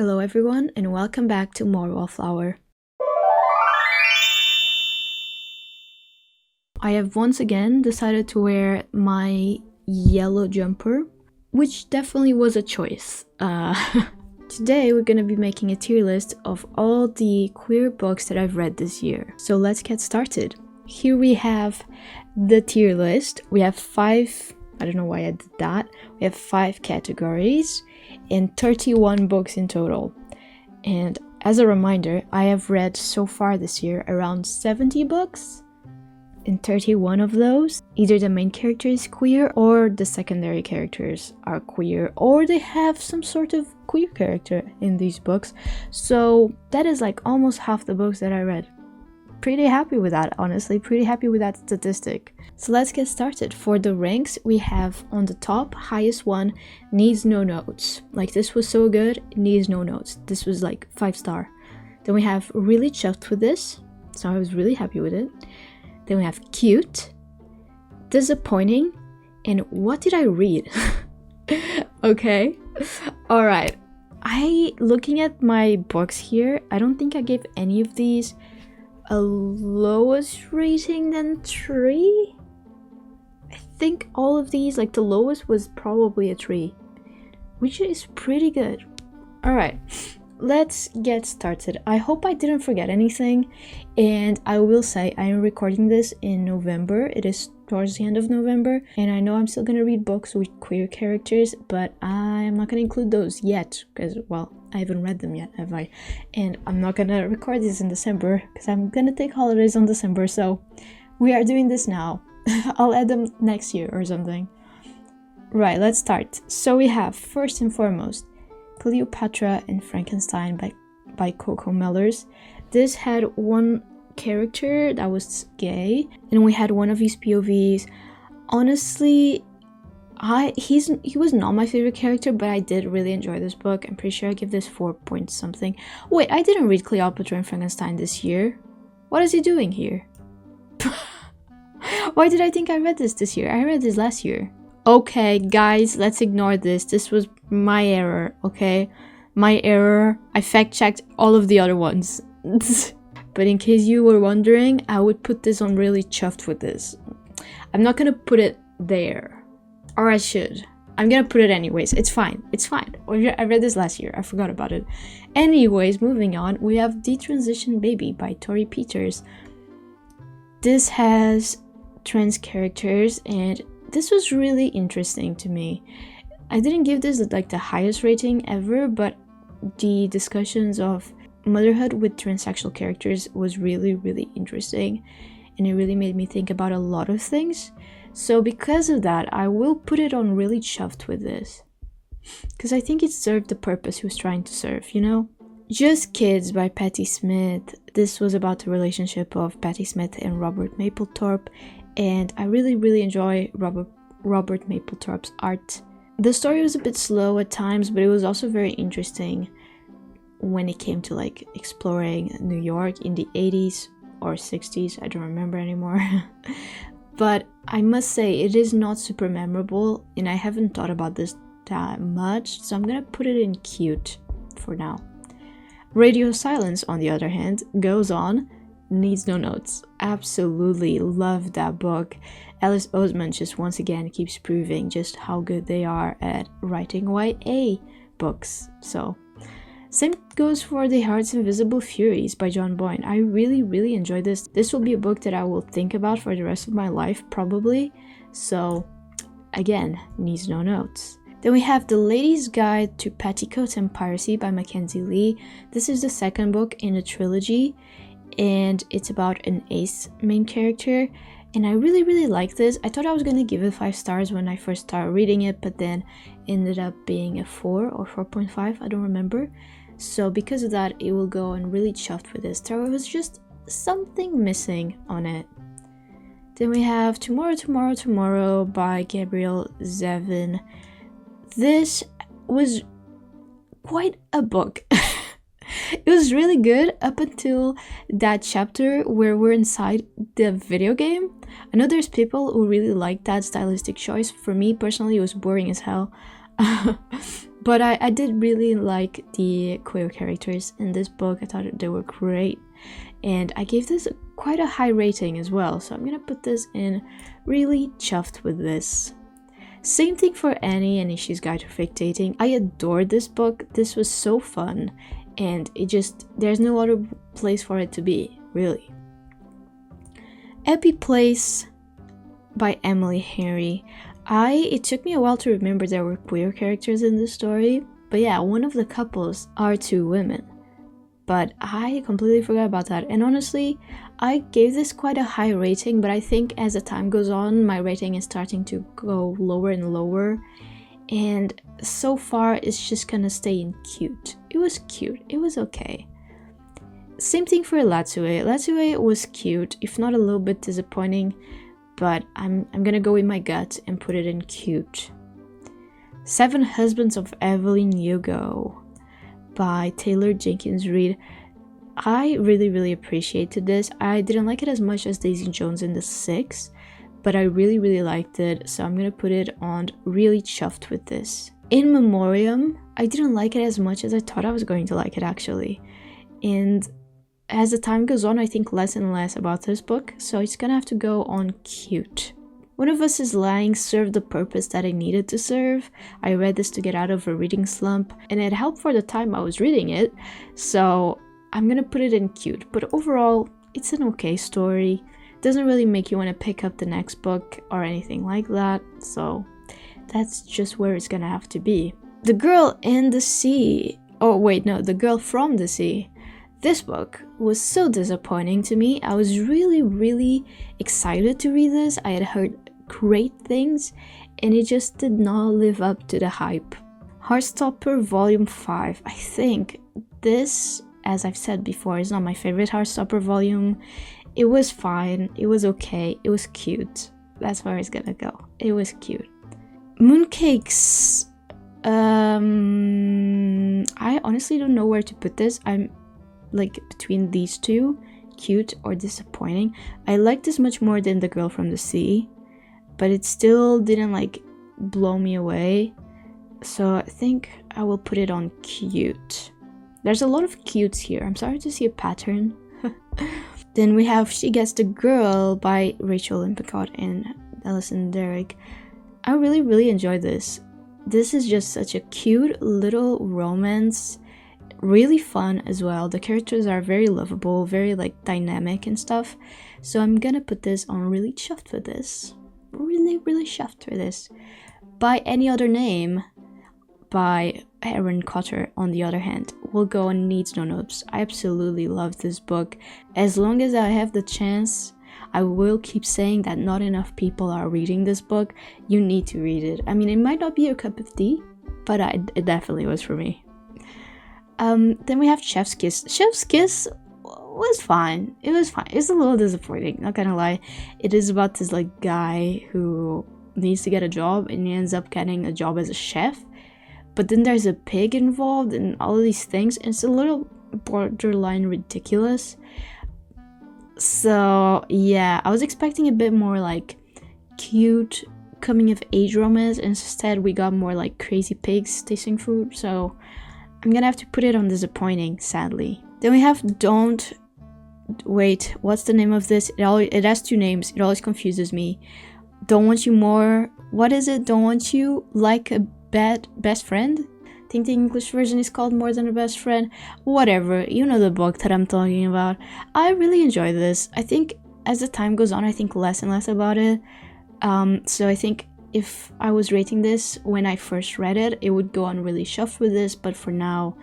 Hello everyone and welcome back to More Wallflower. I have once again decided to wear my yellow jumper, which definitely was a choice. Today we're gonna be making a tier list of all the queer books that I've read this year. So let's get started. Here we have the tier list. We have 5, I don't know why I did that. We have 5 categories and 31 books in total. And as a reminder, I have read so far this year around 70 books. In 31 of those, either the main character is queer or the secondary characters are queer, or they have some sort of queer character in these books. So that is like almost half the books that I read. Pretty happy with that, honestly, pretty happy with that statistic. So let's get started. For the ranks, we have on the top, highest one, Needs No Notes. Like, this was so good, needs no notes. This was like 5-star. Then we have Really Chuffed with This, so I was really happy with it. Then we have Cute, Disappointing, and What Did I Read? Okay, alright. Looking at my books here, I don't think I gave any of these a lowest rating than 3. I think all of these, like the lowest was probably a 3, which is pretty good. Alright, let's get started. I hope I didn't forget anything, and I will say I am recording this in November. It is towards the end of November, and I know I'm still gonna read books with queer characters, but I'm not gonna include those yet because, well, I haven't read them yet, have I? And I'm not gonna record this in December because I'm gonna take holidays on December, so we are doing this now. I'll add them next year or something. Right, let's start. So we have, first and foremost, Cleopatra and Frankenstein by Coco Mellors. This had one character that was gay, and we had one of his POVs. Honestly, he was not my favorite character, but I did really enjoy this book. I'm pretty sure I give this 4 point something. Wait, I didn't read Cleopatra and Frankenstein this year. What is he doing here? Why did I think I read this year? I read this last year. Okay, guys, let's ignore this. This was my error, okay? My error. I fact-checked all of the other ones. But in case you were wondering, I would put this on Really Chuffed with This. I'm not gonna put it there. Or I should. I'm gonna put it anyways. It's fine. It's fine. I read this last year. I forgot about it. Anyways, moving on, we have Detransition Baby by Tori Peters. This has trans characters, and this was really interesting to me. I didn't give this like the highest rating ever, but the discussions of motherhood with transsexual characters was really, really interesting, and it really made me think about a lot of things. So because of that, I will put it on Really Chuffed with This, because I think it served the purpose it was trying to serve, you know? Just Kids by Patti Smith. This was about the relationship of Patti Smith and Robert Mapplethorpe, and I really, really enjoy Robert Mapplethorpe's art. The story was a bit slow at times, but it was also very interesting when it came to like exploring New York in the 80s or 60s, I don't remember anymore. But I must say it is not super memorable, and I haven't thought about this that much, so I'm gonna put it in Cute for now. Radio Silence, on the other hand, goes on, needs no notes. Absolutely love that book. Alice Oseman just once again keeps proving just how good they are at writing YA books. So, same goes for The Heart's Invisible Furies by John Boyne. I really, really enjoyed this. This will be a book that I will think about for the rest of my life, probably. So, again, needs no notes. Then we have The Lady's Guide to Petticoats and Piracy by Mackenzie Lee. This is the second book in a trilogy, and it's about an ace main character. And I really, really like this. I thought I was going to give it 5 stars when I first started reading it, but then ended up being a 4 or 4.5, I don't remember. So because of that, it will go on Really Chuffed with This. There was just something missing on it. Then we have Tomorrow, Tomorrow, Tomorrow by Gabrielle Zevin. This was quite a book. It was really good up until that chapter where we're inside the video game. I know there's people who really like that stylistic choice. For me personally, it was boring as hell. But I did really like the queer characters in this book. I thought they were great. And I gave this quite a high rating as well. So I'm gonna put this in really chuffed with this. Same thing for Annie and Ishi's Guide to Fake Dating. I adored this book. This was so fun. And there's no other place for it to be, really. Epi Place by Emily Henry. It took me a while to remember there were queer characters in this story, but yeah, one of the couples are two women. But I completely forgot about that, and honestly, I gave this quite a high rating, but I think as the time goes on, my rating is starting to go lower and lower, and so far it's just gonna stay in cute. It was cute, it was okay. Same thing for Latsue. Latsue was cute, if not a little bit disappointing, but I'm gonna go with my gut and put it in cute. Seven Husbands of Evelyn Hugo by Taylor Jenkins Reid. I really appreciated this. I didn't like it as much as Daisy Jones in the Six, but I really liked it, so I'm gonna put it on really chuffed with this. In Memoriam, I didn't like it as much as I thought I was going to like it actually, and as the time goes on, I think less and less about this book, so it's gonna have to go on cute. One of Us is Lying served the purpose that it needed to serve. I read this to get out of a reading slump, and it helped for the time I was reading it, so I'm gonna put it in cute. But overall, it's an okay story. It doesn't really make you want to pick up the next book or anything like that, so that's just where it's gonna have to be. The Girl in the Sea. Oh wait, no, The Girl from the Sea. This book was so disappointing to me. I was really excited to read this. I had heard great things, and it just did not live up to the hype. Heartstopper Volume 5. I think this, as I've said before, is not my favorite Heartstopper volume. It was fine, it was okay, it was cute. That's where it's gonna go. It was cute. Mooncakes. I honestly don't know where to put this. I'm like between these two, cute or disappointing. I liked this much more than The Girl from the Sea, but it still didn't like blow me away, so I think I will put it on cute. There's a lot of cutes here. I'm starting to see a pattern. Then we have She Gets the Girl by Rachel Lippincott and Alison Derrick. I really enjoyed this. This is just such a cute little romance. Really fun as well. The characters are very lovable, very like dynamic and stuff. So I'm gonna put this on really chuffed with this. Really chuffed for this. By Any Other Name by Aaron Cotter, on the other hand, will go on Needs No Notes. I absolutely love this book. As long as I have the chance, I will keep saying that not enough people are reading this book. You need to read it. I mean, it might not be your cup of tea, but it definitely was for me. Then we have Chef's Kiss. Chef's Kiss was fine. It was fine. It's a little disappointing, not gonna lie. It is about this like guy who needs to get a job, and he ends up getting a job as a chef. But then there's a pig involved and all of these things. It's a little borderline ridiculous. So yeah, I was expecting a bit more like cute coming of age romance. Instead, we got more like crazy pigs tasting food. So I'm gonna have to put it on disappointing, sadly. Then we have Don't Wait. What's the name of this? It has two names. It always confuses me. Don't Want You More. What is it? Don't Want You Like a Best Friend? I think the English version is called More Than a Best Friend. Whatever. You know the book that I'm talking about. I really enjoy this. I think as the time goes on, I think less and less about it. So I think if I was rating this when I first read it, it would go on really chuffed with this, but for now,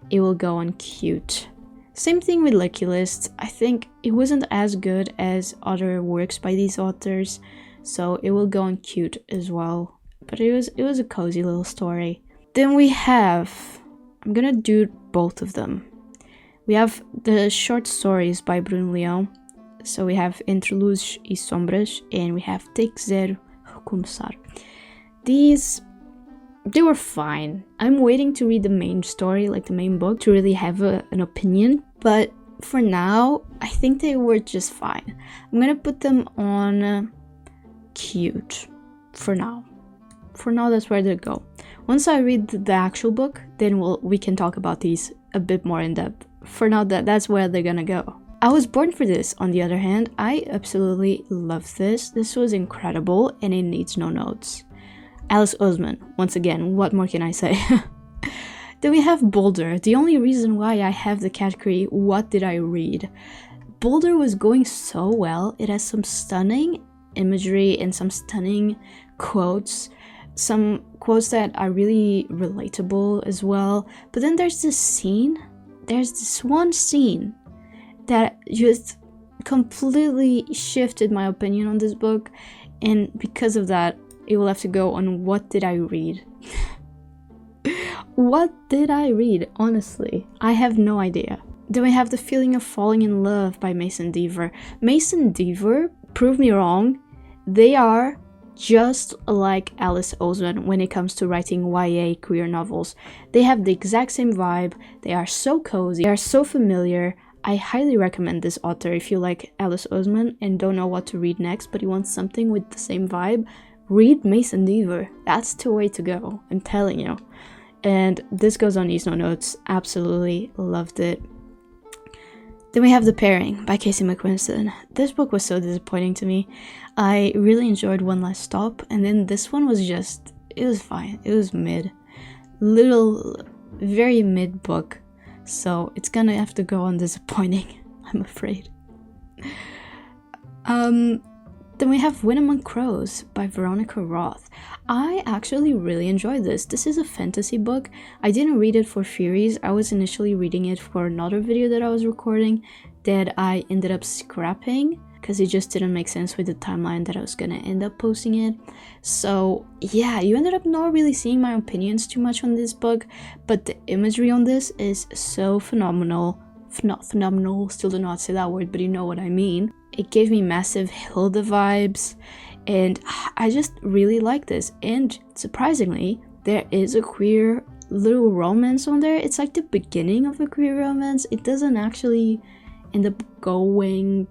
it will go on cute. Same thing with Lucky List. I think it wasn't as good as other works by these authors, so it will go on cute as well. But it was a cozy little story. Then we have, I'm gonna do both of them. We have the short stories by Bruno Leão. So we have Entre Luzes e Sombras, and we have Take Zero, Recomeçar. These, they were fine. I'm waiting to read the main story, like the main book, to really have an opinion. But for now, I think they were just fine. I'm gonna put them on cute for now. for now, that's where they go. Once I read the actual book, then we can talk about these a bit more in depth. For now, that's where they're gonna go. I was born for this, on the other hand. I absolutely love this. This was incredible, and it needs no notes. Alice Oseman, once again, what more can I say? Then we have Boulder. The only reason why I have the category, what did I read? Boulder was going so well. It has some stunning imagery and some stunning quotes. Some quotes that are really relatable as well. But then there's this one scene that just completely shifted my opinion on this book, and because of that, it will have to go on what did I read. What did I read? Honestly, I have no idea. Then we have The Feeling of Falling in Love by Mason Deaver. Mason Deaver, prove me wrong, they are just like Alice Oseman when it comes to writing YA queer novels. They have the exact same vibe, they are so cozy, they are so familiar. I highly recommend this author if you like Alice Oseman and don't know what to read next, but you want something with the same vibe. Read Mason Deaver. That's the way to go, I'm telling you. And this goes on Needs No Notes. Absolutely loved it. Then we have The Pairing by Casey McQuiston. This book was so disappointing to me. I really enjoyed One Last Stop, and then this one was just, it was fine. It was mid. Very mid book. So it's gonna have to go on disappointing, I'm afraid. Then we have Wind Among Crows by Veronica Roth. I actually really enjoyed this. This is a fantasy book. I didn't read it for Furies. I was initially reading it for another video that I was recording that I ended up scrapping because it just didn't make sense with the timeline that I was gonna end up posting it. So yeah, you ended up not really seeing my opinions too much on this book, but the imagery on this is so phenomenal. Not phenomenal, still do not say that word, but you know what I mean. It gave me massive Hilda vibes, and I just really like this. And surprisingly, there is a queer little romance on there. It's like the beginning of a queer romance. It doesn't actually end up going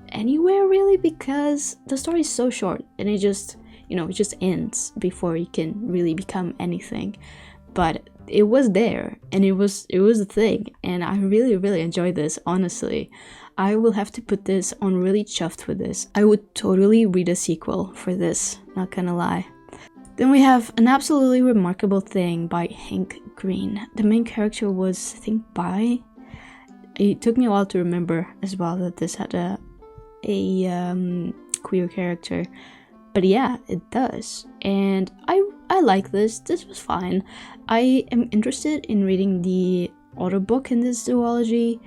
anywhere really, because the story is so short and it just, it just ends before it can really become anything. But it was there, and it was a thing, and I really enjoyed this. Honestly, I will have to put this on really chuffed with this. I would totally read a sequel for this, not gonna lie. Then we have An Absolutely Remarkable Thing by Hank Green. The main character was, I think, bi. It took me a while to remember as well that this had a queer character, but yeah, it does. And I like this. This was fine. I am interested in reading the other book in this duology,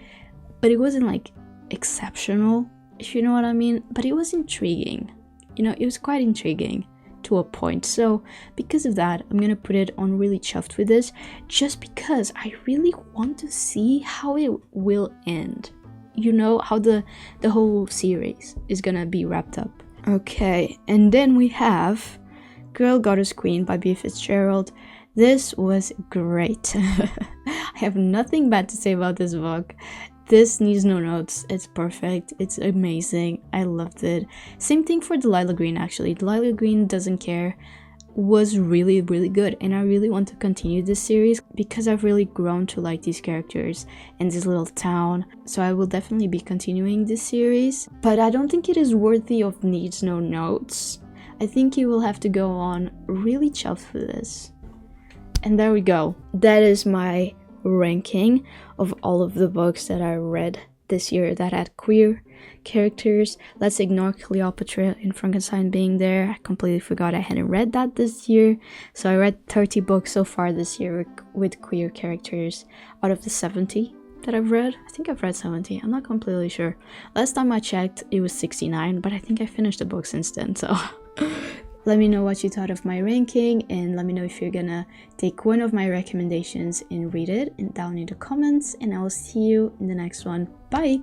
but it wasn't like exceptional, if you know what I mean. But it was intriguing. It was quite intriguing to a point. So because of that, I'm gonna put it on really chuffed with this, just because I really want to see how it will end. How the whole series is gonna be wrapped up. Okay, and then we have Girl Goddess Queen by B. Fitzgerald. This was great. I have nothing bad to say about this book. This needs no notes. It's perfect. It's amazing. I loved it. Same thing for Delilah Green, actually. Delilah Green Doesn't Care was really good, and I really want to continue this series because I've really grown to like these characters in this little town. So I will definitely be continuing this series, but I don't think it is worthy of needs no notes. I think you will have to go on really chuffed for this. And there we go. That is my ranking of all of the books that I read this year that had queer characters. Let's ignore Cleopatra and Frankenstein being there. I completely forgot I hadn't read that this year. So I read 30 books so far this year with queer characters out of the 70 that I've read. I think I've read 70. I'm not completely sure. Last time I checked, it was 69, but I think I finished the book since then, so let me know what you thought of my ranking, and let me know if you're gonna take one of my recommendations and read it down in the comments, and I will see you in the next one. Bye!